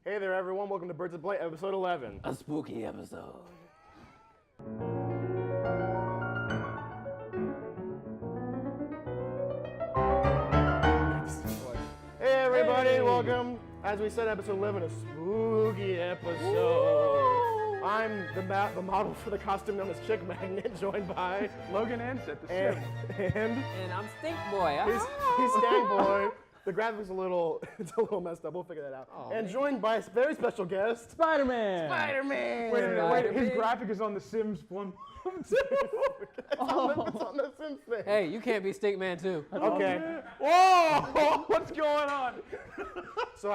Hey there, everyone. Welcome to Birds of Play, episode 11. A spooky episode. Hey, everybody. Welcome. As we said, episode 11, a spooky episode. Woo! I'm the model for the costume known as Chick Magnet, joined by Logan and Set the Sim. And I'm Stink Boy. he's Stank Boy. The graphics it's a little messed up. We'll figure that out. Oh, and joined by a very special guest, Spider-Man. Spider-Man. Wait, his graphic is on the Sims 1. It's on the Sims thing. Hey, you can't be Stinkman too. Okay. Whoa! What's going on? So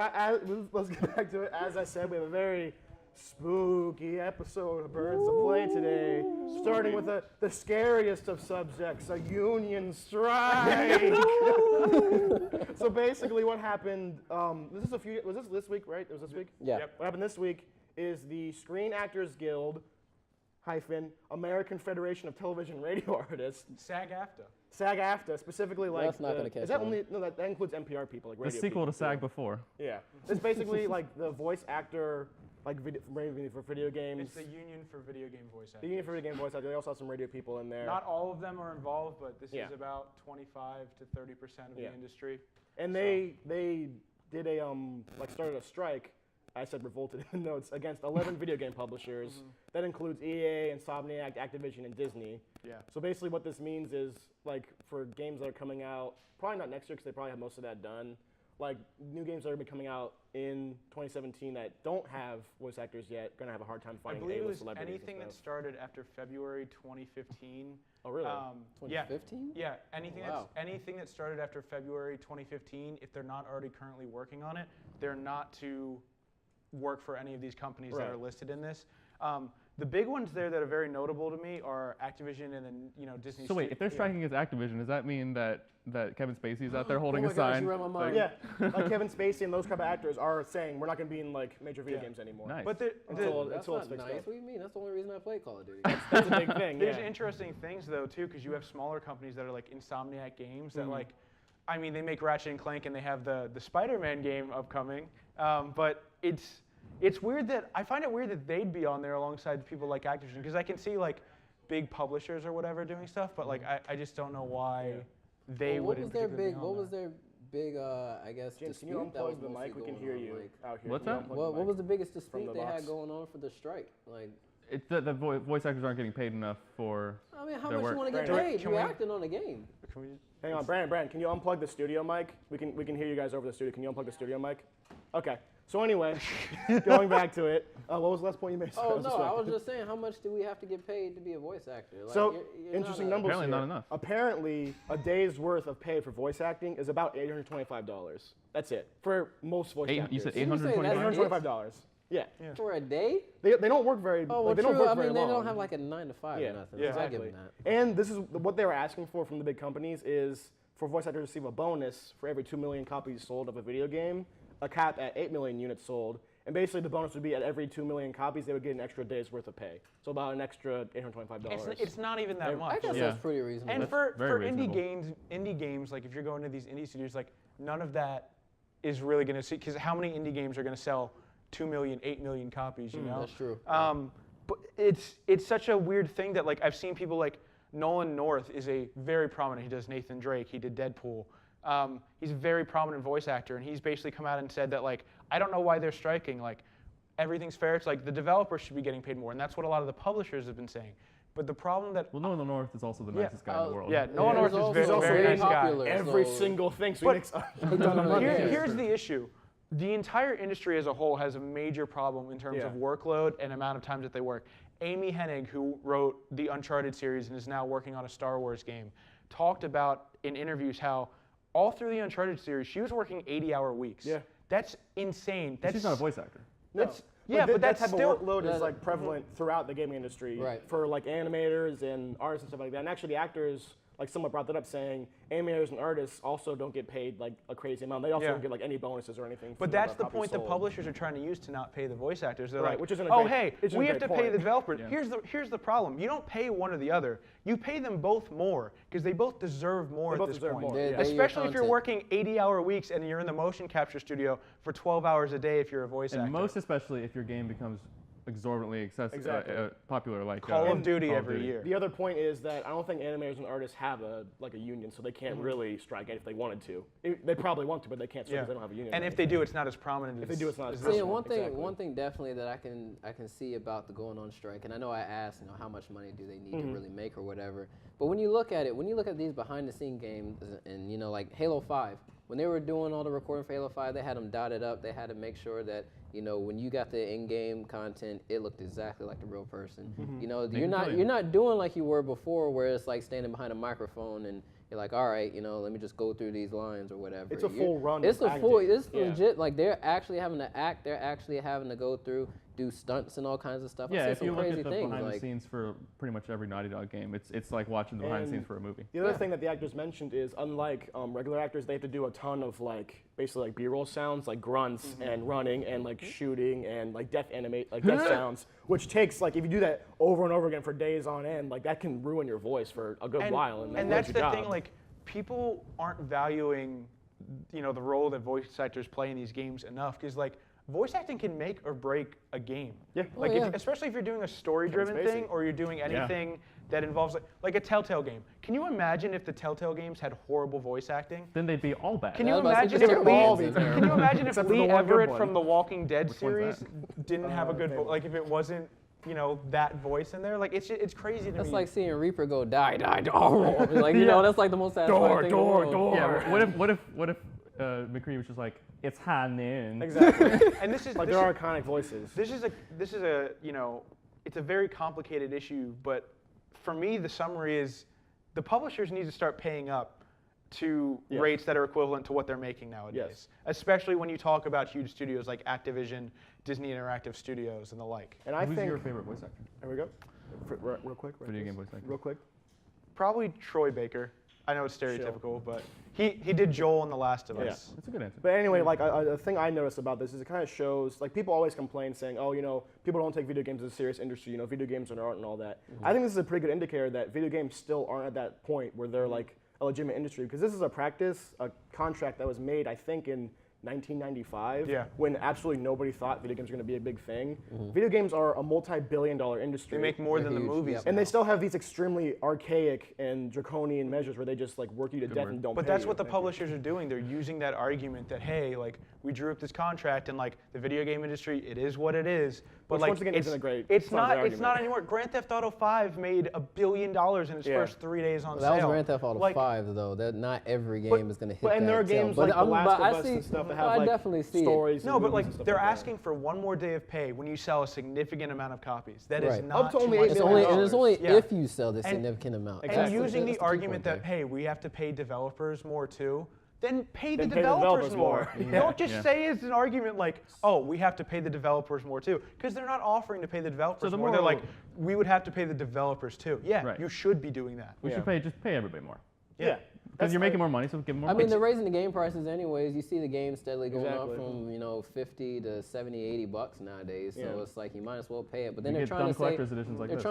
let's get back to it. As I said, we have a very spooky episode of Birds of Play today. Starting with the scariest of subjects, a union strike. So basically what happened, was this this week, right? It was this week? Yeah. Yep. What happened this week is the Screen Actors Guild - American Federation of Television and Radio Artists. SAG-AFTRA, specifically like. That's not gonna catch Is that on. only? No, that includes NPR people, like The radio sequel people, to SAG too. before. Yeah. It's basically like the voice actor, like for video games. It's the Union for Video Game Voice The Actors. Union for Video Game Voice Actors. They also have some radio people in there. Not all of them are involved, but this Yeah. is about 25 to 30% of Yeah. the industry. And they did started a strike. I said revolted in the notes against 11 video game publishers. That includes EA, Insomniac, Activision, and Disney. Yeah. So basically, what this means is like for games that are coming out, probably not next year because they probably have most of that done. Like new games that are going to be coming out in 2017 that don't have voice actors yet, going to have a hard time I finding believe it A-list was celebrities. anything and that stuff. started after February 2015. Oh really? Yeah. 2015? Yeah, anything Wow. anything that started after February 2015, if they're not already currently working on it, they're not to work for any of these companies that Right. are listed in this. The big ones there that are very notable to me are Activision and then Disney. So wait, if they're striking as Activision, does that mean that Kevin Spacey is out there holding Oh my a gosh, sign? you read my mind. Yeah, like Kevin Spacey and those kind of actors are saying we're not going to be in like major video Yeah. games anymore. Nice. But That's it's not fixed nice. up. What do you mean? That's the only reason I play Call of Duty. That's a big thing. there's Yeah. interesting things though too, because you have smaller companies that are like Insomniac Games that like, I mean, they make Ratchet and Clank and they have the Spider-Man game upcoming, but it's weird that I find it weird that they'd be on there alongside people like Activision, because I can see like big publishers or whatever doing stuff, but like I just don't know why they Well, wouldn't. particularly be on what was there. their big I guess James, can dispute you that was unplug the mostly mic? We can going hear on, you like, out here. What's Can you that? unplug what the was the mic? biggest From dispute the they box. had going on for the strike? Like, It's the voice actors aren't getting paid enough for I mean, how their much work. you want to get Brandon, paid? can You're we- acting on a game. Can we, Hang on, Brandon, can you unplug the studio mic? We can hear you guys over the studio. Can you unplug the studio mic? Okay. So anyway, going back to it, what was the last point you made? Oh no, I was distracted. just saying, how much do we have to get paid to be a voice actor? Like, So, you're interesting not a- numbers Apparently here. not enough. Apparently, a day's worth of pay for voice acting is about $825. That's it for most voice actors. You said Did you say $825? that's $825. Yeah. for a day? They don't work very. Oh, well, like, they don't true. work I very mean, they long. don't have like a 9 to 5 Yeah, or nothing. yeah, so I give exactly. them that. And this is what they were asking for from the big companies is for voice actors to receive a bonus for every 2 million copies sold of a video game, a cap at 8 million units sold, and basically the bonus would be at every 2 million copies they would get an extra day's worth of pay. So about an extra $825. it's not even that I much. guess Yeah. that's pretty reasonable. And That's for very indie reasonable. games, like if you're going to these indie studios, like none of that is really going to see, because how many indie games are going to sell 2 million, 8 million copies, you know? That's true. But it's such a weird thing that like I've seen people like Nolan North is a very prominent, he does Nathan Drake, he did Deadpool. He's a very prominent voice actor, and he's basically come out and said that like, I don't know why they're striking, like everything's fair, it's like the developers should be getting paid more, and that's what a lot of the publishers have been saying. But the problem that, Well, Nolan North is also the Yeah. nicest guy in the world. yeah, Nolan He's North is also very, also very very nice guy. popular. Every So- single thing. So But- he makes a ton of money. Here's the issue. The entire industry as a whole has a major problem in terms Yeah. of workload and amount of times that they work. Amy Hennig, who wrote the Uncharted series and is now working on a Star Wars game, talked about in interviews how all through the Uncharted series, she was working 80-hour weeks. Yeah. That's insane. But she's not a voice actor. No. That's- yeah, but that that's type still- of workload is Yeah, like prevalent throughout the gaming industry Right. for like animators and artists and stuff like that. And actually, the actors, like someone brought that up saying animators and artists also don't get paid like a crazy amount. They also don't get like any bonuses or anything. But that's the point the publishers are trying to use to not pay the voice actors. They're like, which isn't oh, hey, we have to pay the developers. Yeah. Here's the problem. You don't pay one or the other. You pay them both more because they both deserve more at this point. Especially if you're working 80-hour weeks and you're in the motion capture studio for 12 hours a day if you're a voice actor. And most especially if your game becomes exorbitantly popular, like Call of Duty every year. The other point is that I don't think animators and artists have a union, so they can't really strike if they wanted to. They probably want to, but they can't strike because they don't have a union. And if they do, it's not as prominent. If they do, it's not as prominent. prominent. One thing definitely that I can see about the going on strike, and I know I asked, how much money do they need to really make or whatever. But when you look at these behind the scene games, and like Halo 5, when they were doing all the recording for Halo 5, they had them dotted up. They had to make sure that when you got the in-game content, it looked exactly like the real person. You're not doing like you were before, where it's like standing behind a microphone and you're like, all right, let me just go through these lines or whatever. It's a full run. It's legit. Like they're actually having to act. They're actually having to go through, do stunts and all kinds of stuff. Yeah, if you look at the behind the scenes for pretty much every Naughty Dog game, it's like watching the behind the scenes for a movie. The other thing that the actors mentioned is, unlike regular actors, they have to do a ton of basically B-roll sounds, like grunts and running and like shooting and like death sounds, which takes if you do that over and over again for days on end, that can ruin your voice for a good while. And that's the thing, people aren't valuing, the role that voice actors play in these games enough, because voice acting can make or break a game. Yeah. Especially if you're doing a story-driven thing or you're doing anything that involves like a Telltale game. Can you imagine if the Telltale games had horrible voice acting? Then they'd be all bad. Can you imagine if Lee Everett from the Walking Dead series didn't have a good voice? If it wasn't that voice in there, it's crazy to me. That's like seeing Reaper go die, oh, that's like the most satisfying thing. Door. Yeah. What if McCree was just like, it's happening. Exactly. And this is there are iconic voices. This is a it's a very complicated issue, but for me the summary is the publishers need to start paying up to rates that are equivalent to what they're making nowadays. Yes. Especially when you talk about huge studios like Activision, Disney Interactive Studios, and the like. And I Who's think your favorite voice actor? There we go. Real quick. Video game voice actor. Real quick. Probably Troy Baker. I know it's stereotypical, but he did Joel in The Last of Us. That's a good answer. But anyway, a thing I noticed about this is it kind of shows, people always complain saying, oh, people don't take video games as a serious industry, video games are art and all that. I think this is a pretty good indicator that video games still aren't at that point where they're a legitimate industry, because this is a contract that was made, I think, in 1995, when absolutely nobody thought video games were going to be a big thing. Video games are a multi-billion-dollar industry. They make more than the movies. And they still have these extremely archaic and draconian measures where they just work you to death and don't pay you. But that's what the publishers are doing. They're using that argument that, hey, we drew up this contract and the video game industry, it is what it is. But which once again isn't a great it's not anymore. Grand Theft Auto 5 made $1 billion in its first 3 days on sale. That was Grand Theft Auto 5 though. That not every game is going to hit that. And there are games like The Last of Us and stuff that have I definitely see stories. No, but they're asking for one more day of pay when you sell a significant amount of copies. That is not up to only $8 million. It's only if you sell this significant amount. And using the argument that, hey, we have to pay developers more too, then pay the developers more. Don't just say it's an argument oh, we have to pay the developers more too, because they're not offering to pay the developers more. They're we would have to pay the developers too. Yeah, you should be doing that. We should just pay everybody more. Yeah. Because you're making more money, so give them more money. they're raising the game prices anyways. You see the game steadily going up from, $50 to $70, $80 nowadays. So it's you might as well pay it. But then they're trying to say, they're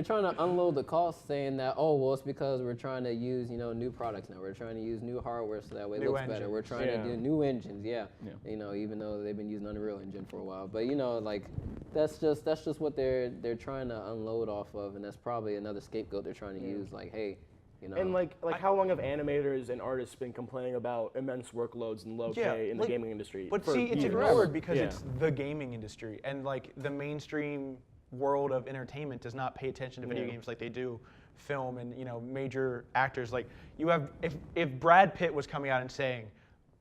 trying to unload the cost, saying that, oh, well, it's because we're trying to use, new products now. We're trying to use new hardware so that way it looks better. We're trying to do new engines, even though they've been using Unreal Engine for a while. But that's just what they're trying to unload off of, and that's probably another scapegoat they're trying to use. Hey. And how long have animators and artists been complaining about immense workloads and low pay in the gaming industry? But see, it's ignored because it's the gaming industry, and the mainstream world of entertainment does not pay attention to video games like they do film and major actors. If Brad Pitt was coming out and saying,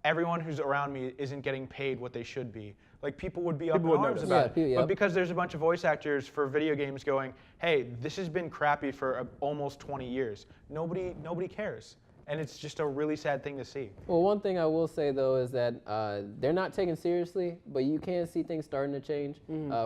everyone who's around me isn't getting paid what they should be, people would be up in arms about it. But because there's a bunch of voice actors for video games going, hey, this has been crappy for almost 20 years. Nobody cares. And it's just a really sad thing to see. Well, one thing I will say, though, is that they're not taken seriously, but you can see things starting to change.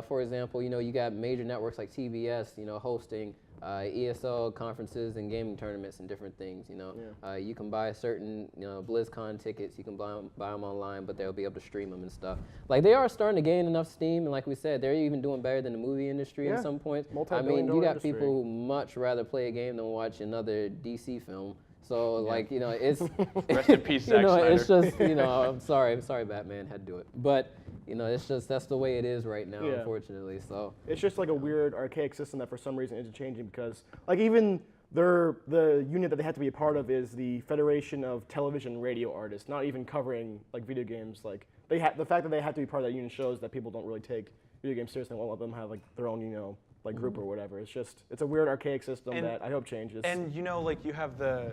For example, you got major networks like TBS, hosting ESL conferences and gaming tournaments and different things. You know, you can buy certain BlizzCon tickets. You can buy them online, but they'll be able to stream them and stuff. Like they are starting to gain enough steam, and like we said, they're even doing better than the movie industry at some points. I mean, you got people who much rather play a game than watch another DC film. So like it's rest in peace, Zack Snyder. It's just I'm sorry, Batman had to do it, but it's just that's the way it is right now, unfortunately. So it's just like a weird archaic system that for some reason isn't changing because like even the unit that they have to be a part of is the Federation of Television and Radio Artists, not even covering like video games. Like the fact that they have to be part of that unit shows that people don't really take video games seriously. Won't let them have like their own like group or whatever. It's a weird archaic system that I hope changes. And like you have the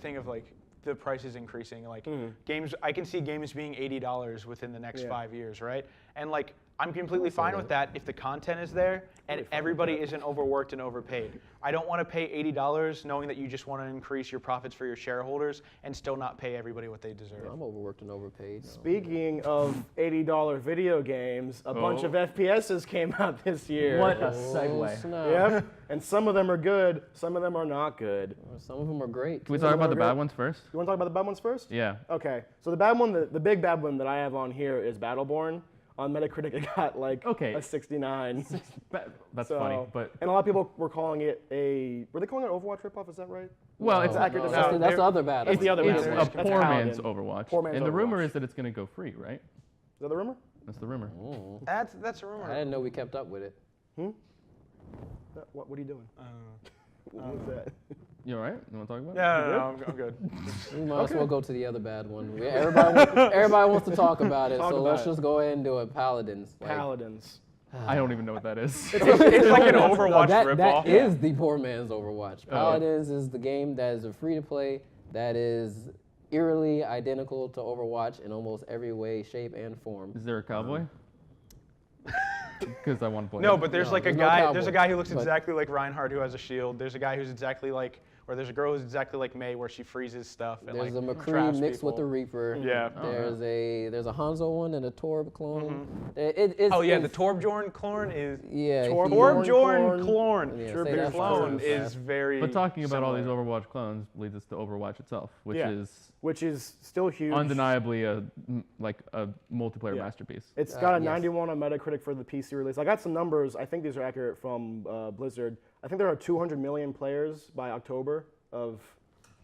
thing of like the prices increasing. Like games, I can see games being $80 within the next 5 years, right? And like I'm completely fine with that if the content is there and everybody isn't overworked and overpaid. I don't want to pay $80 knowing that you just want to increase your profits for your shareholders and still not pay everybody what they deserve. I'm overworked and overpaid. Speaking of $80 video games, a bunch of FPSs came out this year. What a segue. Yep. And some of them are good, some of them are not good. Some of them are great. Can we talk about the bad ones first? You want to talk about the bad ones first? Yeah. Okay. So the bad one, the big bad one that I have on here is Battleborn. On Metacritic, it got like a 69. That's funny, but and a lot of people were calling it were they calling it Overwatch ripoff? Is that right? Well, it's accurate. That's the other bad. It's the other bad. It's a poor man's Overwatch. Poor man's and the Overwatch. rumor is that it's going to go free, right? Is that the rumor? That's the rumor. That's a rumor. I didn't know we kept up with it. What are you doing? What was that? You all right? You want to talk about it? No, I'm good. We might as well go to the other bad one. Everybody wants to talk about it, so let's just go ahead and do it. Paladins. Paladins. I don't even know what that is. It's like an Overwatch ripoff. That is the poor man's Overwatch. Paladins is the game that is a free-to-play that is eerily identical to Overwatch in almost every way, shape, and form. Is there a cowboy? Because I want to play. No, but there's like a guy. cowboy, There's a guy who looks exactly like Reinhardt who has a shield. There's a guy who's exactly like, or there's a girl who's exactly like Mei where she freezes stuff. And There's like a McCree traps mixed people. with a Reaper. Yeah. There's a Hanzo one and a Torb clone. The Torbjorn clone is Torbjorn clone. Yeah, Sure, say the that clone fast. is very. But talking about all these similar. Overwatch clones leads us to Overwatch itself, which is still huge. undeniably a multiplayer masterpiece. It's got a 91 on Metacritic for the PC release. I got some numbers. I think these are accurate from Blizzard. I think there are 200 million players by October of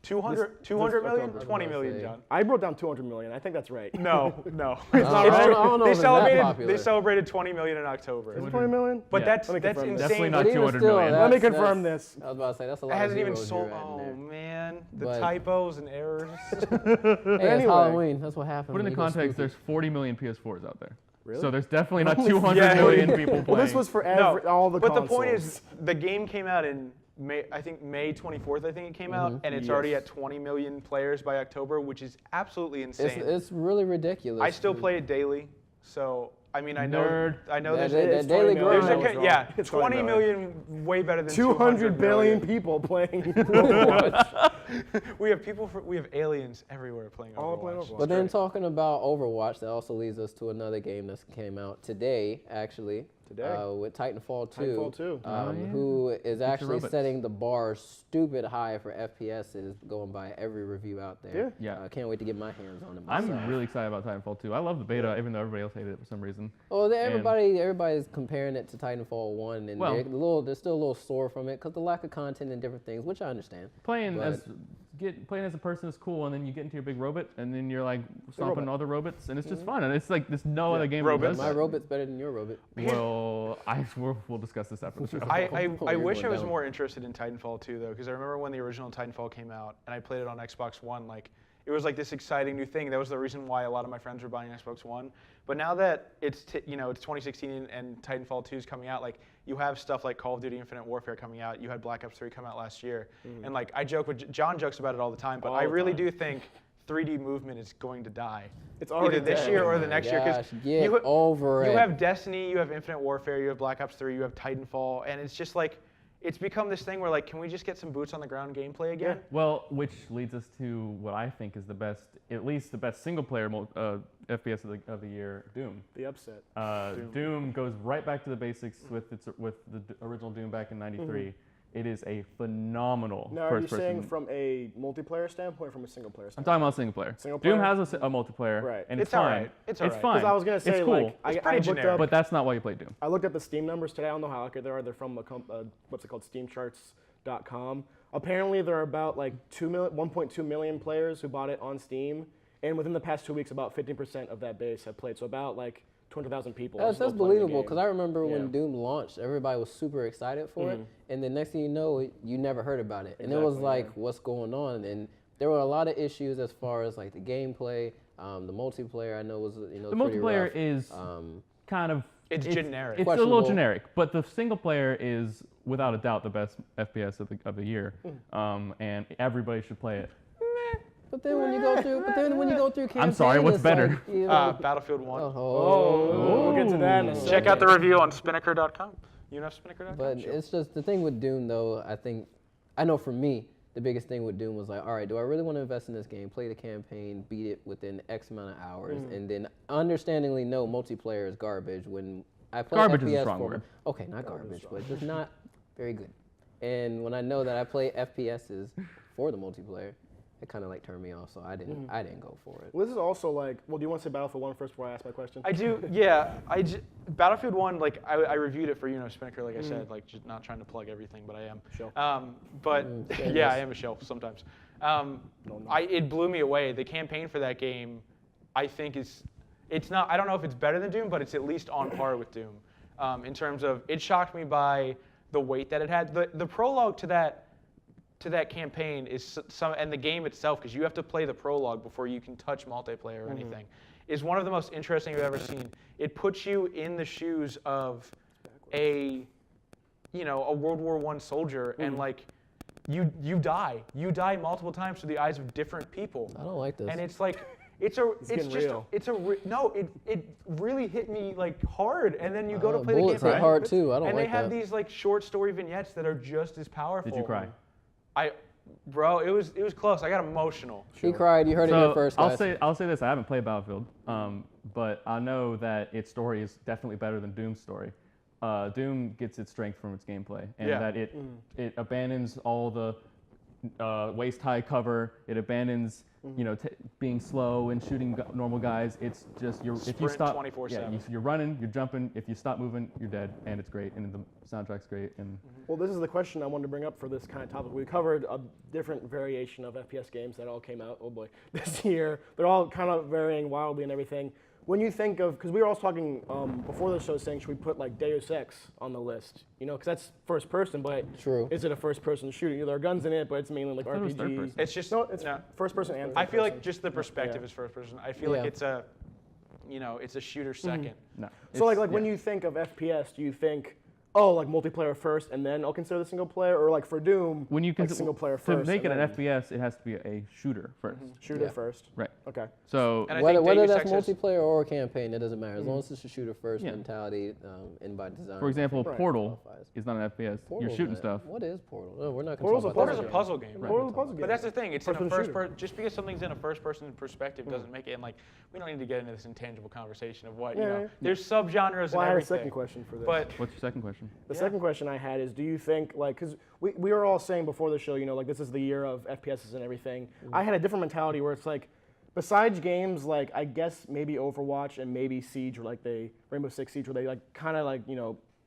200 million, 20 million, John. I wrote down 200 million. I think that's right. No. It's not right. I don't know if it's that popular. They celebrated 20 million in October. Is it 20 million? But Yeah. that's confirm this. insane. Definitely not But even 200 still, million. Let me confirm this. I was about to say that's a lot. It hasn't of even zeros sold. you're adding Oh there. man, the But- typos and errors. Hey, it's Anyway. Halloween. That's what happens. Put in when the you go context, spooky. there's 40 million PS4s out there. Really? So there's definitely not 200 million people playing. Well, this was for all the But consoles. the point is, the game came out in May 24th, I think it came out, and it's already at 20 million players by October, which is absolutely insane. It's really ridiculous. I still play it daily, so I mean, I know That there's daily million. grind. It's 20 20 million, way better than 200 billion million. people playing Overwatch. We have aliens everywhere playing All Overwatch. playing Overwatch. But then talking about Overwatch, that also leads us to another game that came out today, actually. With Titanfall 2. Titanfall 2. Who is actually robots. setting the bar stupid high for FPSs, going by every review out there. Yeah. I can't wait to get my hands on it myself. I'm really excited about Titanfall 2. I love the beta, even though everybody else hated it for some reason. Well, everybody's comparing it to Titanfall 1, and Well- they're still a little sore from it because the lack of content and different things, which I understand. Playing But- as a person is cool, and then you get into your big robot, and then you're like stomping robot. other robots, and it's just fun. And it's like there's no other game that Robots. does My that. robot's better than your robot. Well, we'll discuss this after the show. I You're wish I going was down. more interested in Titanfall 2 though, because I remember when the original Titanfall came out and I played it on Xbox One. Like, it was like this exciting new thing. That was the reason why a lot of my friends were buying Xbox One. But now that it's 2016 and Titanfall 2 is coming out, like you have stuff like Call of Duty Infinite Warfare coming out. You had Black Ops 3 come out last year, and like John jokes about it all the time. But I really do think 3D movement is going to die. It's already either this dead. year or the next year. Gosh, Because get over it. You have Destiny, you have Infinite Warfare, you have Black Ops 3, you have Titanfall, and it's just like, it's become this thing where like, can we just get some boots on the ground gameplay again? Well, which leads us to what I think is the best, at least the best single-player FPS of the year, Doom. The upset. Doom goes right back to the basics with the original Doom back in '93. It is a phenomenal Now, are you first-person. saying from a multiplayer standpoint or from a single player I'm standpoint? talking about single player. Single Doom player? has a multiplayer, Right. and it's It's all fine. right. It's all right. fine. Because I was gonna say, it's cool, like, I pretty looked generic. up, but that's not why you play Doom. I looked at the Steam numbers today. I don't know how accurate they are. They're from what's it called, SteamCharts.com. Apparently, there are about like 1.2 million players who bought it on Steam, and within the past 2 weeks, about 15% of that base have played. So about like 200,000 people. are That's still playing the believable game. because I remember Yeah. when Doom launched, everybody was super excited for it, and the next thing you know, you never heard about it, and it was Exactly, like, yeah. what's going on? And there were a lot of issues as far as like the gameplay, the multiplayer. I know was The pretty multiplayer rough. is kind of It's generic. It's a little Questionable. generic, but the single player is without a doubt the best FPS of the year, and everybody should play it. But then when you go through, campaign, I'm sorry, what's it's better? like, you know, Battlefield 1. Oh, we'll get to that in a second. Check out the review on Spinnaker.com. You know Spinnaker.com? But it's just the thing with Doom, though. I know for me, the biggest thing with Doom was like, all right, do I really want to invest in this game, play the campaign, beat it within X amount of hours, and then understandingly know multiplayer is garbage when I play Garbage FPS is a strong for word. Okay, not garbage, but just not very good. And when I know that I play FPSs for the multiplayer, it kind of like turned me off, so I didn't go for it. Well, this is also like, well, do you want to say Battlefield 1 first before I ask my question? I do, yeah. Battlefield 1, like, I reviewed it for, Spinnaker, like I said, like, just not trying to plug everything, but I am. Sure. But, shameless. yeah, I am a shelf sometimes. It blew me away. The campaign for that game, I think it's not, I don't know if it's better than Doom, but it's at least on par with Doom. In terms of, it shocked me by the weight that it had. The prologue to that campaign is and the game itself, because you have to play the prologue before you can touch multiplayer or anything, is one of the most interesting I've ever seen. It puts you in the shoes of a World War I soldier, and like you die multiple times through the eyes of different people. I don't like this. And it's like it really hit me like hard, and then you go to play the bullets game hit hard too. I don't and like they have that. these like short story vignettes that are just as powerful. Did you cry? Bro, it was close. I got emotional. He cried. You heard it here first, guys. I'll say this. I haven't played Battlefield, but I know that its story is definitely better than Doom's story. Doom gets its strength from its gameplay, and that it abandons all the waist-high cover. It abandons being slow and shooting normal guys. It's just if you stop, 24/7. you're running, you're jumping. If you stop moving, you're dead, and it's great. And the soundtrack's great. And Well, this is the question I wanted to bring up for this kind of topic. We covered a different variation of FPS games that all came out, this year. They're all kind of varying wildly and everything. When you think of, because we were also talking before the show saying, should we put like Deus Ex on the list? Because that's first person, but True. is it a first person shooter? There are guns in it, but it's mainly like thought it was third RPGs. person. It's just It's first person and I third feel like person. just the perspective is first person. I feel like it's a shooter second. no. So like when you think of FPS, do you think, like multiplayer first and then I'll consider the single player, or like for Doom, when you like single player to first? make it and an then FPS, it has to be a shooter first. shooter Yeah. first. Right. Okay. So And I Whether think Deus that's Ex is- multiplayer or a campaign, it doesn't matter. As long as it's a shooter first Yeah. mentality, and by design. for example, Right. Portal qualifies. is not an FPS. You're Portal's shooting not- stuff. What is Portal? No, we're not going to Portal's talk a about Portal's that. a puzzle game. Portal's a puzzle game. But that's the thing. It's in a First-person first shooter. person. Just because something's in a first-person perspective doesn't make it. And like, we don't need to get into this intangible conversation of what Yeah. There's subgenres Well, I and had a everything. second question for this. But What's your second question? The second question I had is, do you think, like, because we were all saying before the show, like, this is the year of FPSs and everything. I had a different mentality where it's like, besides games like, I guess maybe Overwatch and maybe Siege, or like Rainbow Six Siege, where they like kind of like,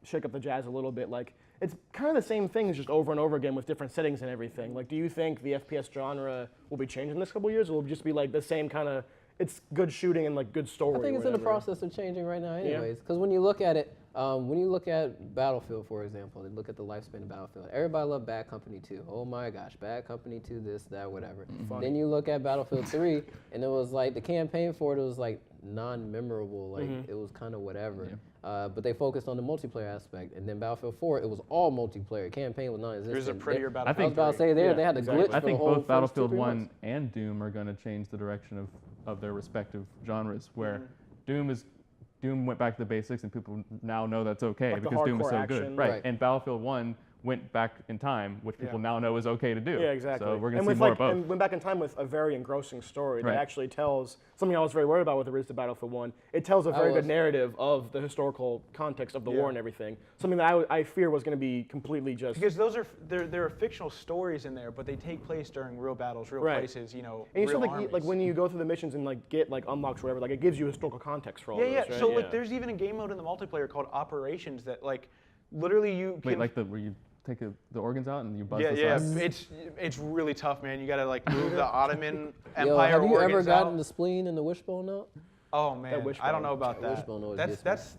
shake up the jazz a little bit. Like, it's kind of the same things just over and over again with different settings and everything. Like, do you think the FPS genre will be changing in this couple years, or will it just be like the same kind of, it's good shooting and like good story? I think or it's in the whatever? process of changing right now anyways. Because when you look at it, when you look at Battlefield, for example, and look at the lifespan of Battlefield, everybody loved Bad Company 2. Oh my gosh, Bad Company 2, this, that, whatever. Then you look at Battlefield 3, and it was like, the campaign for it was like non-memorable, like it was kind of whatever. But they focused on the multiplayer aspect. And then Battlefield 4, it was all multiplayer. Campaign was non-existent. There's a prettier I Battlefield. was about to say, they had the exactly. glitch I for think the whole both first Battlefield 2-3 1 months. and Doom are going to change the direction of their respective genres, where Doom went back to the basics, and people now know that's okay Like the because Doom is hardcore so action. good. Right. Right. And Battlefield 1 went back in time, which people now know is okay to do. Yeah, exactly. So we're going to see more of both. And went back in time with a very engrossing story that Right. actually tells something I was very worried about with the Battlefield 1. It tells a very good narrative of the historical context of the war and everything. Something that I fear was going to be completely just... Because those are, there are fictional stories in there, but they take place during real battles, real places, you know, and you real still armies. like when you go through the missions and like get like unlocks or whatever, like it gives you historical context for all those, right? So like there's even a game mode in the multiplayer called Operations that like literally you can... Wait, like where you take the organs out and you buzz the Yeah, sides? it's really tough, man. You gotta like move the Ottoman Empire Yo, have you organs ever gotten out. the spleen and the wishbone out? Oh man, I don't know about The that. wishbone always gets me.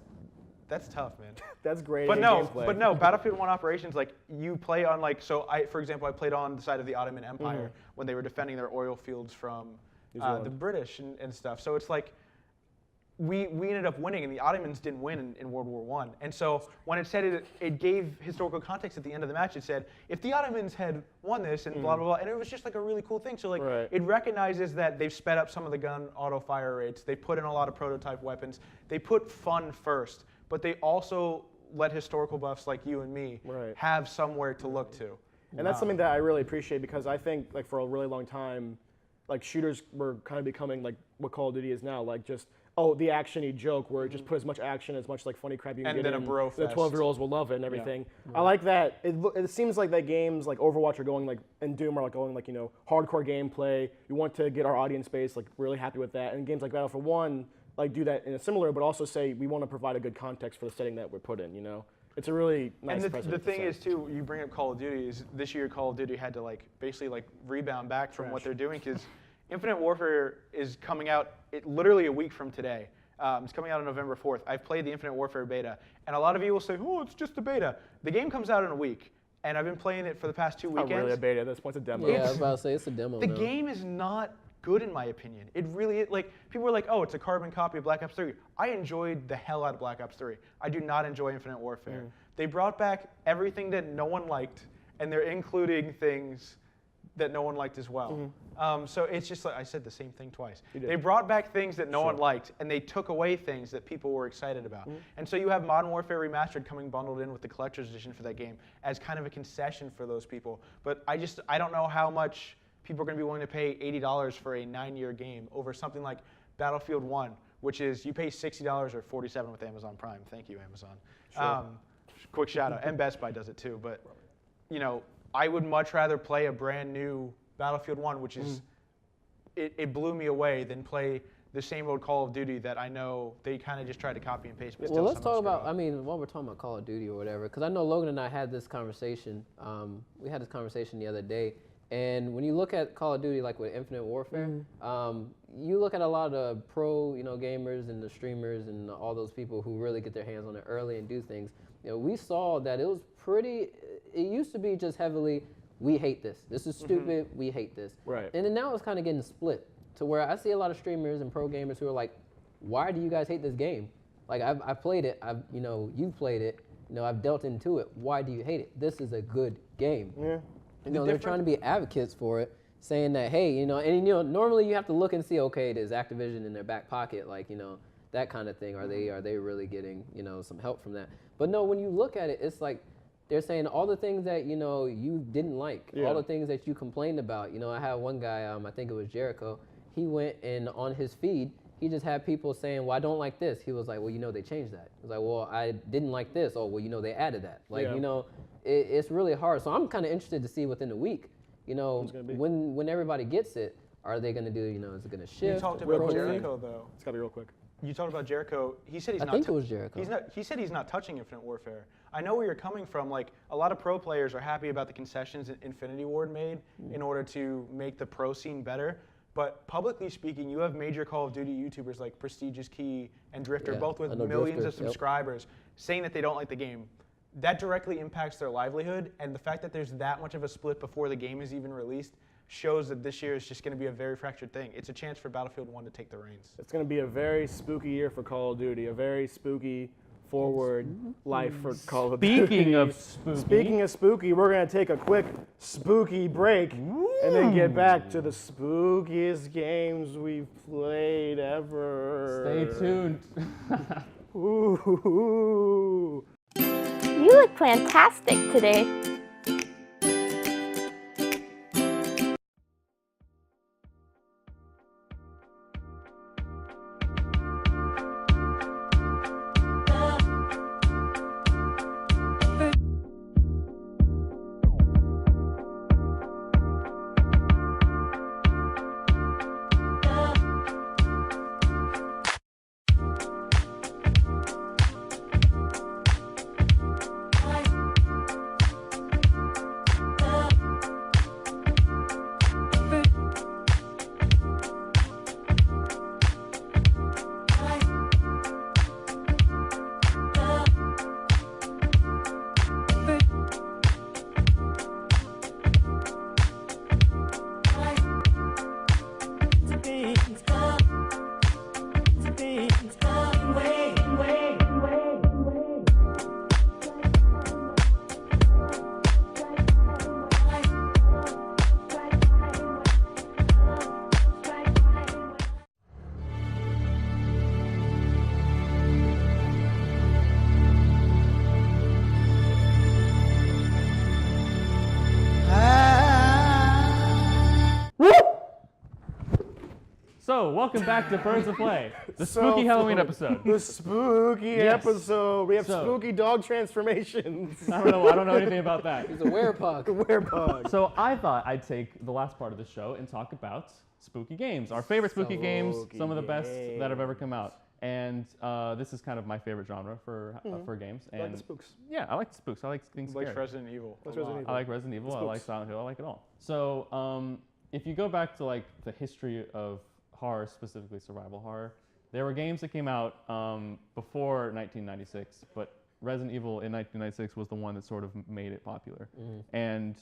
That's tough, man. That's great. But gameplay. no, Battlefield 1 Operations, like you play on like, for example, I played on the side of the Ottoman Empire when they were defending their oil fields from the British and stuff. So it's like we ended up winning, and the Ottomans didn't win in World War I. And so when it said it gave historical context at the end of the match. It said if the Ottomans had won this and blah blah blah, and it was just like a really cool thing. So like it recognizes that they've sped up some of the gun auto fire rates. They put in a lot of prototype weapons. They put fun first. But they also let historical buffs like you and me have somewhere to look to. And that's something that I really appreciate, because I think like for a really long time, like shooters were kind of becoming like what Call of Duty is now, like just the action-y joke where it just put as much action, as much like funny crap you can and get then in. a bro The fest. 12-year-olds will love it and everything. I like that. It seems like that games like Overwatch are going like, and Doom are like going like, you know, hardcore gameplay. We want to get our audience base like really happy with that. And games like Battlefield 1 like do that in a similar, but also say we want to provide a good context for the setting that we're put in, you know? It's a really nice And precedent the to thing set. is too, you bring up Call of Duty, is this year Call of Duty had to like basically like rebound back from what they're doing, because Infinite Warfare is coming out literally a week from today. It's coming out on November 4th. I've played the Infinite Warfare beta, and a lot of you will say, oh, it's just a beta. The game comes out in a week, and I've been playing it for the past 2 weekends. Not really a beta, at this point it's a demo. Yeah, I was about to say it's a demo. The game is not good in my opinion. It really is. Like, people were like, oh, it's a carbon copy of Black Ops 3. I enjoyed the hell out of Black Ops 3. I do not enjoy Infinite Warfare. They brought back everything that no one liked, and they're including things that no one liked as well. So it's just like, I said the same thing twice. They brought back things that no one liked, and they took away things that people were excited about. And so you have Modern Warfare Remastered coming bundled in with the collector's edition for that game as kind of a concession for those people. But I don't know how much people are going to be willing to pay $80 for a 9-year game over something like Battlefield 1, which is you pay $60 or $47 with Amazon Prime. Thank you, Amazon. Quick shout out. And Best Buy does it too. But, you know, I would much rather play a brand new Battlefield 1, which is, it blew me away, than play the same old Call of Duty that I know they kind of just try to copy and paste. But Well, let's talk about, I mean, while we're talking about Call of Duty or whatever, because I know Logan and I had this conversation. We had this conversation the other day. And when you look at Call of Duty, like with Infinite Warfare, you look at a lot of pro, gamers and the streamers and all those people who really get their hands on it early and do things. We saw that it was pretty. It used to be just heavily, we hate this. This is stupid. We hate this. Right. And then now it's kind of getting split to where I see a lot of streamers and pro gamers who are like, why do you guys hate this game? Like I've played it. You've played it. I've dealt into it. Why do you hate it? This is a good game. Yeah. They're trying to be advocates for it, saying that, hey, normally you have to look and see, okay, there's Activision in their back pocket, like, that kind of thing. Are they really getting, some help from that? But no, when you look at it, it's like they're saying all the things that, you didn't like, all the things that you complained about. I had one guy, I think it was Jericho, he went and on his feed, he just had people saying, well, I don't like this. He was like, well, they changed that. He was like, well, I didn't like this. Oh, well, they added that. Like, it's really hard. So I'm kind of interested to see within a week, when everybody gets it, are they going to do, is it going to shift? You talked about Jericho, though. It's got to be real quick. You talked about Jericho. He said I think it was Jericho. He said he's not touching Infinite Warfare. I know where you're coming from. Like, a lot of pro players are happy about the concessions that Infinity Ward made in order to make the pro scene better. But publicly speaking, you have major Call of Duty YouTubers like Prestigious Key and Drifter, both with millions of subscribers, saying that they don't like the game. That directly impacts their livelihood, and the fact that there's that much of a split before the game is even released shows that this year is just going to be a very fractured thing. It's a chance for Battlefield 1 to take the reins. It's going to be a very spooky year for Call of Duty, a very spooky forward life for Call of Duty. Speaking of spooky, we're going to take a quick spooky break and then get back to the spookiest games we've played ever. Stay tuned. Ooh. You look fantastic today. So, welcome back to Birds of Play, the So spooky Halloween fun. episode. The spooky Yes. episode. We have So- spooky dog transformations. I don't know anything about that. He's a werepug. Werepug. So I thought I'd take the last part of the show and talk about spooky games, our favorite spooky games, Spooky some of the best that have ever come out. And this is kind of my favorite genre for games. I And like the spooks. yeah, I like the spooks. I like things Like scary. Resident Evil. That's a lot. Resident Evil. I like Resident Evil. I like Spooks. Silent Hill. I like it all. So if you go back to like the history of horror, specifically survival horror, there were games that came out before 1996, but Resident Evil in 1996 was the one that sort of made it popular. And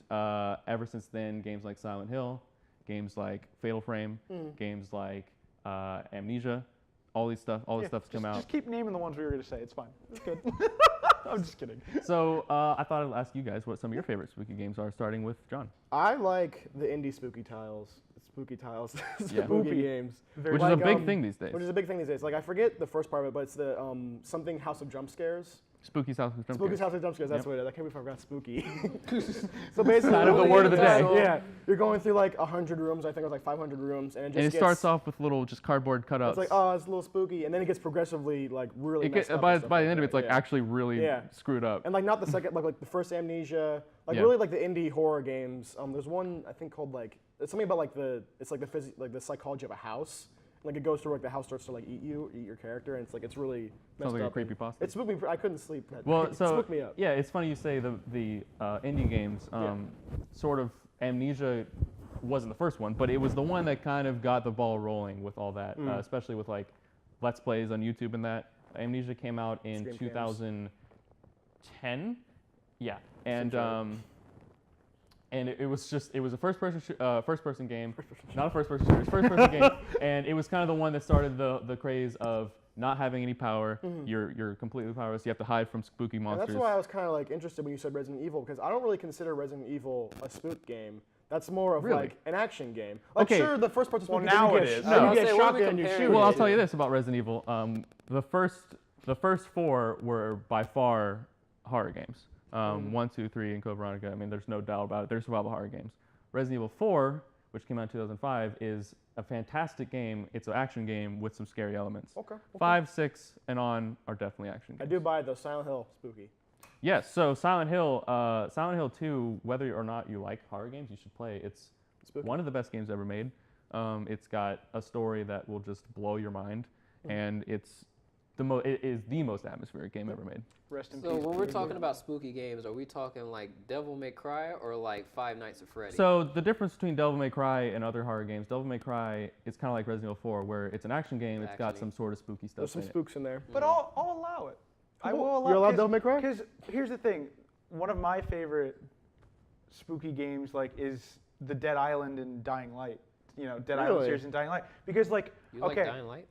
ever since then, games like Silent Hill, games like Fatal Frame, games like Amnesia, all this stuff's come out. Just keep naming the ones we were going to say. It's fine. It's good. I'm just kidding. So I thought I'd ask you guys what some of your favorite spooky games are, starting with John. I like the indie spooky tiles. Spooky tiles. Yeah. Spooky Spoopy. games. Very Which is a Like, big thing these days. Which is a big thing these days. Like, I forget the first part of it, but it's the something House of Jump Scares. Spooky's House of Jump Spooky's Scares. House of Jump Scares, that's Yep. what it is. I can't believe I forgot spooky. So basically, Kind of the word of the day. Yeah, you're going through like 100 rooms, I think it was like 500 rooms, and it just And it gets, starts off with little just cardboard cutouts. it's like, oh, it's a little spooky, and then it gets progressively like really messed up by and stuff the like end of it, that, it's like yeah. actually really Yeah. screwed up. And like not the second, like the first Amnesia, like Yeah. really like the indie horror games. There's one I think called like it's something about like it's like the psychology of a house. Like it goes through like the house starts to like eat your character, and it's really messed Sounds like a up. creepy pasta. It spooked me. I couldn't sleep. That Well, night. It so spooked me up. yeah, it's funny you say the indie games. Sort of Amnesia wasn't the first one, but it was the one that kind of got the ball rolling with all that, especially with like Let's Plays on YouTube and that. Amnesia came out in Scream 2010. Yeah, and it was a first person game, not a first person shooter, it's first person game, and it was kind of the one that started the craze of not having any power. You're completely powerless. You have to hide from spooky And monsters. that's why I was kind of like interested when you said Resident Evil, because I don't really consider Resident Evil a spook game. That's more of Really? like an action game. Like Okay. sure, the first part's Well, spooky. 'cause now you it get is. sh- No. You I'll get say, what are we shotgun and you comparing shoot. Well, I'll it. tell you this about Resident Evil. The first four were by far horror games. 1, 2, 3, and Code Veronica. I mean, there's no doubt about it. They're survival horror games. Resident Evil 4, which came out in 2005, is a fantastic game. It's an action game with some scary elements. Okay. 5, 6, and on are definitely action I games. do buy the Silent Hill spooky. Yes. So Silent Hill 2, whether or not you like horror games, you should play. It's Spooky. one of the best games ever made. It's got a story that will just blow your mind, and it is the most atmospheric game ever made. Rest in So peace. when we're talking about spooky games, are we talking like Devil May Cry or like Five Nights at Freddy's? So the difference between Devil May Cry and other horror games, Devil May Cry is kind of like Resident Evil 4, where it's an action game. It's got Action-y. some sort of spooky stuff There's some in it. spooks in there. But I'll allow it. I Cool. will allow You're allowed Devil May Cry? Because here's the thing. One of my favorite spooky games is the Dead Island and Dying Light. Dead Island Really? series and Dying Light. Because you like okay. Dying Light?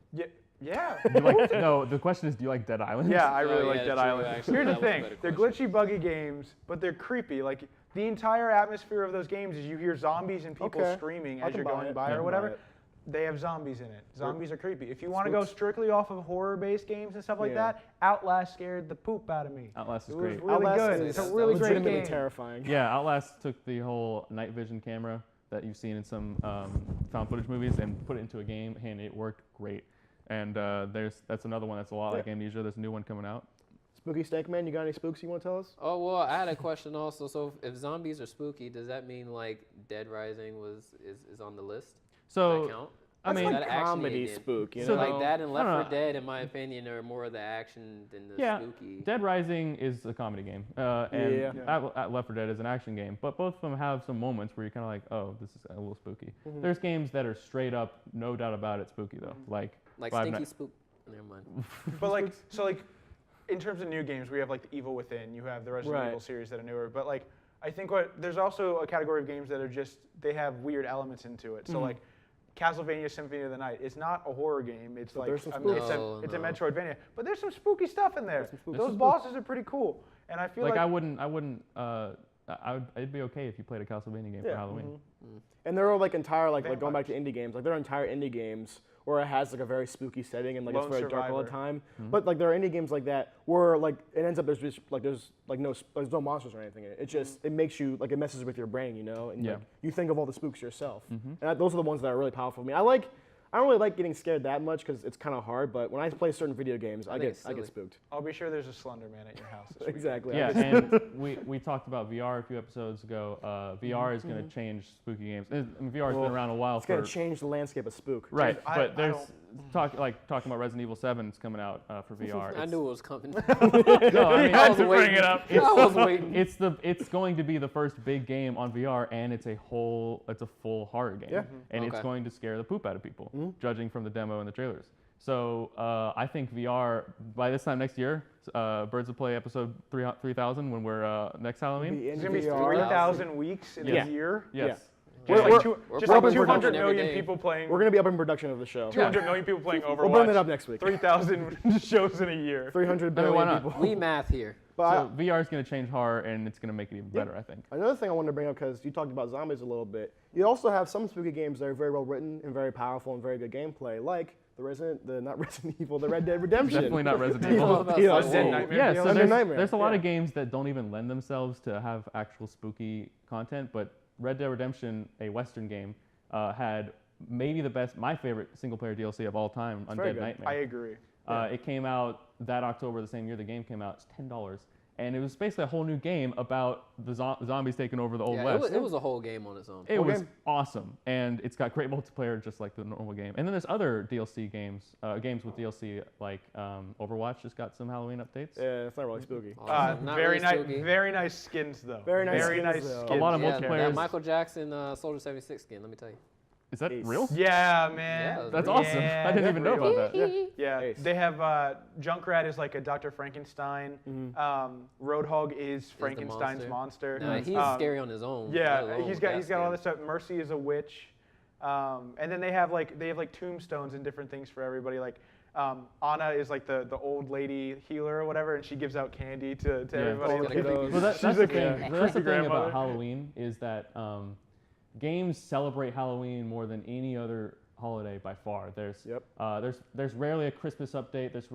Yeah. No, the question is, do you like Dead Island? Yeah, I really Oh, like yeah, Dead true, Island. actually. Here's the That was a thing. better They're question. glitchy, buggy games, but they're creepy. Like, the entire atmosphere of those games is you hear zombies and people Okay. screaming I as can you're buy going it. by I or can whatever. buy it. They have zombies in it. Zombies are creepy. If you want to go Spooks. strictly off of horror-based games and stuff like Yeah. that, Outlast scared the poop out of me. Outlast is It was great. really Outlast good. is It's a really great legitimately game. terrifying. Yeah, Outlast took the whole night vision camera that you've seen in some found footage movies and put it into a game, and it worked great. And that's another one that's a lot like Amnesia. There's a new one coming out. Spooky Snake Man, you got any spooks you want to tell us? Oh, well, I had a question also. So if zombies are spooky, does that mean like Dead Rising is on the list? Does So that count? I That's mean, like that actually comedy again? spook, you So know? Like that and Left I don't 4 know. Dead, in my opinion, are more of the action than the yeah, spooky. Dead Rising is a comedy game, and Yeah. Left 4 Dead is an action game. But both of them have some moments where you're kind of like, oh, this is a little spooky. There's games that are straight up, no doubt about it, spooky though. Like Like Five Stinky Nights- Spook. Never mind. But in terms of new games, we have like the Evil Within. You have the Resident Right. Evil series that are newer. But I think there's also a category of games that are just they have weird elements into it. So like Castlevania Symphony of the Night. It's not a horror game. It's But there's some it's spooks. a Metroidvania. But there's some spooky stuff in there. spooky Those stuff. bosses are pretty cool. And I feel like like it'd be okay if you played a Castlevania game for Yeah. Halloween. And they're all like entire, like going back Vampires. to indie games, like they're entire indie games where it has like a very spooky setting and like Lone it's very dark all the Survivor. time. But like there are indie games like that where like it ends up there's no monsters or anything in it. It just it makes you like it messes with your brain, you know, and Yeah. like, you think of all the spooks yourself. And those are the ones that are really powerful for me. I I don't really like getting scared that much because it's kind of hard. But when I play certain video games, I get spooked. I'll be sure there's a Slender Man at your house. This weekend. Exactly. Yeah, and we talked about VR a few episodes ago. VR is going to change spooky games. VR has been around a while. It's going to change the landscape of spook. Right, Dude, but there's talking about Resident Evil 7 is coming out for VR. I knew it was coming. No, I mean, I was to bring waiting. it up. I was waiting. It's going to be the first big game on VR, and it's a full horror game, and it's going to scare the poop out of people, judging from the demo and the trailers. So I think VR by this time next year, Birds of Prey episode 3000 when we're next Halloween. It's going to be 3,000 weeks in a year. Yes. Just We're like probably 200 production million every day. people playing. We're going to be up in production of the show. 200 million people playing Overwatch. We'll bring that up next week. 3,000 shows in a year. 300 I mean, why billion not? people. We math here. But So VR is going to change horror, and it's going to make it even better, I think. another thing I wanted to bring up, because you talked about zombies a little bit, you also have some spooky games that are very well written and very powerful and very good gameplay, like not Resident Evil, the Red Dead Redemption. Definitely not Resident You Evil. know, about you know, Silent Dead Whoa. Nightmare. Yeah, DLC. so Under Nightmare. there's a lot of Yeah. games that don't even lend themselves to have actual spooky content, but Red Dead Redemption, a Western game, had maybe my favorite single-player DLC of all time, very Undead good. Nightmare. I agree. It came out that October, the same year the game came out. It's $10. And it was basically a whole new game about the zombies taking over the Old Yeah, West. it was a whole game on its own. It was game. awesome, and it's got great multiplayer, just like the normal game. And then there's other DLC games, games with DLC, like Overwatch just got some Halloween updates. Yeah, it's not really spooky. Awesome. Not Very really nice, spooky. very nice skins though. Very nice very skins, nice though. skins. A lot of Yeah, multiplayer. that Michael Jackson Soldier 76 skin, let me tell you. Is that Ace. real? Yeah, man. Yeah, That's Yeah, awesome. I didn't even know about that. Yeah, Ace. they have Junkrat is like a Dr. Frankenstein. Roadhog is Frankenstein's monster. Nah, he's scary on his own. let Yeah, alone he's that got all skin. this stuff. Mercy is a witch, and then they have like tombstones and different things for everybody. Like Anna is like the old lady healer or whatever, and she gives out candy to everybody. All the Like, kiddos. Well, that's She's the a thing. creepy That's the thing grandmother. about Halloween is that games celebrate Halloween more than any other holiday by far. There's rarely a Christmas update. There's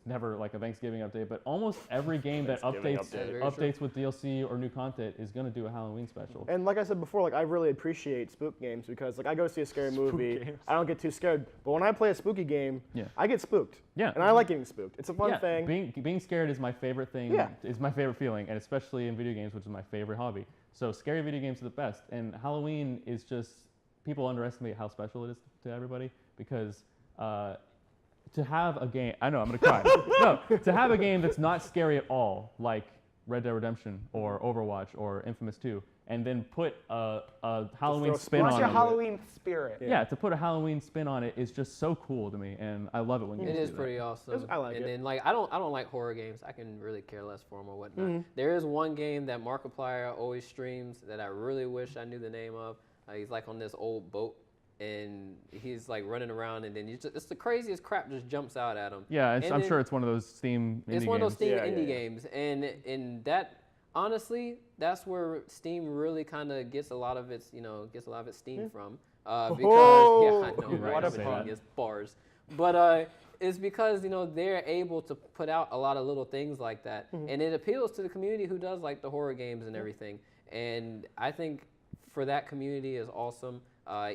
never like a Thanksgiving update, but almost every game that updates with DLC or new content is going to do a Halloween special. And like I said before, like I really appreciate spook games because like I go see a scary movie, games. I don't get too scared. But when I play a spooky game, Yeah. I get spooked. Yeah. And I like getting spooked. It's a fun Yeah, thing. being scared is my favorite thing. Yeah. Is my favorite feeling, and especially in video games, which is my favorite hobby. So scary video games are the best, and Halloween is just people underestimate how special it is to everybody because to have a game, I know I'm gonna cry. No, to have a game that's not scary at all, like Red Dead Redemption or Overwatch or Infamous 2, and then put a Halloween throw What's spin on your it. Halloween spirit? Yeah, to put a Halloween spin on it is just so cool to me, and I love it when you It do is that. pretty awesome. I like and it. then like I don't like horror games. I can really care less for them or whatnot. There is one game that Markiplier always streams that I really wish I knew the name of. He's like on this old boat and he's like running around and then it's the craziest crap just jumps out at him. Yeah, And I'm then sure it's one of those Steam indie It's one of those games. Steam Yeah, indie yeah. games, and that honestly, that's where Steam really kind of gets a lot of its steam from. Because yeah, I know, right? What a I'm pun. saying it's bars, but it's because they're able to put out a lot of little things like that, and it appeals to the community who does like the horror games and everything. And I think for that community is awesome.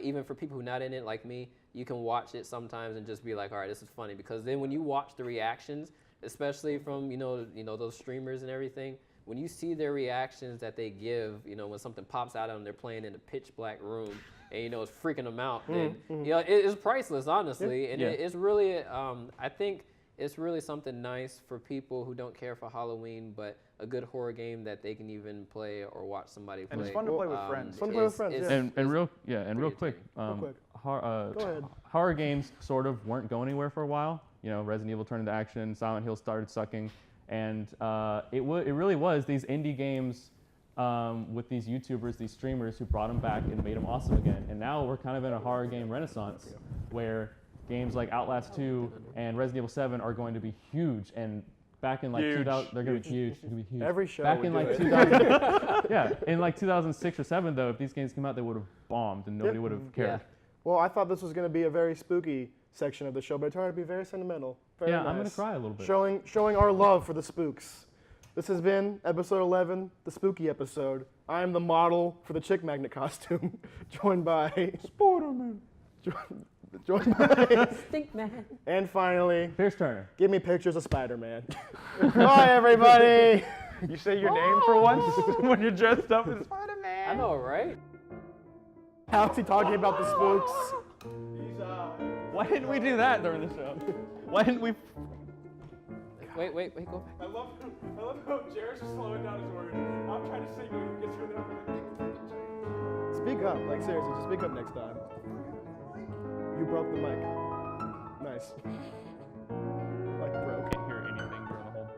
Even for people who are not in it like me, you can watch it sometimes and just be like, all right, this is funny. Because then when you watch the reactions, especially from those streamers and everything, when you see their reactions that they give, when something pops out of them, they're playing in a pitch black room, and it's freaking them out. And it's priceless, honestly. And it's really, I think it's really something nice for people who don't care for Halloween, but a good horror game that they can even play or watch somebody play. And it's fun to play with friends. Fun to play with friends, yeah. And real quick, quick. Go ahead. horror games sort of weren't going anywhere for a while. Resident Evil turned into action, Silent Hill started sucking, and it really was these indie games with these YouTubers, these streamers who brought them back and made them awesome again. And now we're kind of in a horror game renaissance where games like Outlast 2 and Resident Evil 7 are going to be huge. And back in like Huge. 2000, they're going to be huge. They're gonna be huge. Every show Back we in do like it. 2000, yeah, in like 2006 or 7 though, if these games came out, they would have bombed and nobody would have cared. Yeah. Well, I thought this was going to be a very spooky section of the show, but it turned out to be very sentimental. Very Yeah, I'm nice. gonna cry a little bit. Showing our love for the spooks. This has been episode 11, the spooky episode. I am the model for the chick magnet costume, joined by Spider-Man. joined by Stink man. and finally, Pierce Turner. give me pictures of Spider-Man. Bye, everybody. You say your name for once when you're dressed up as Spider-Man. I know, right? How's he talking about the spooks? Why didn't we do that during the show? Why didn't we? Wait, go back. I love how Jarris is slowing down his words. I'm trying to sing when he gets really up. Speak up, like seriously, just speak up next time. You broke the mic. Nice. Like broke. Can't hear anything during the whole.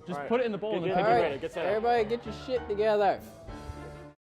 Just Alright. put it in the bowl and then Get take ready, it. get set up. Everybody get your shit together.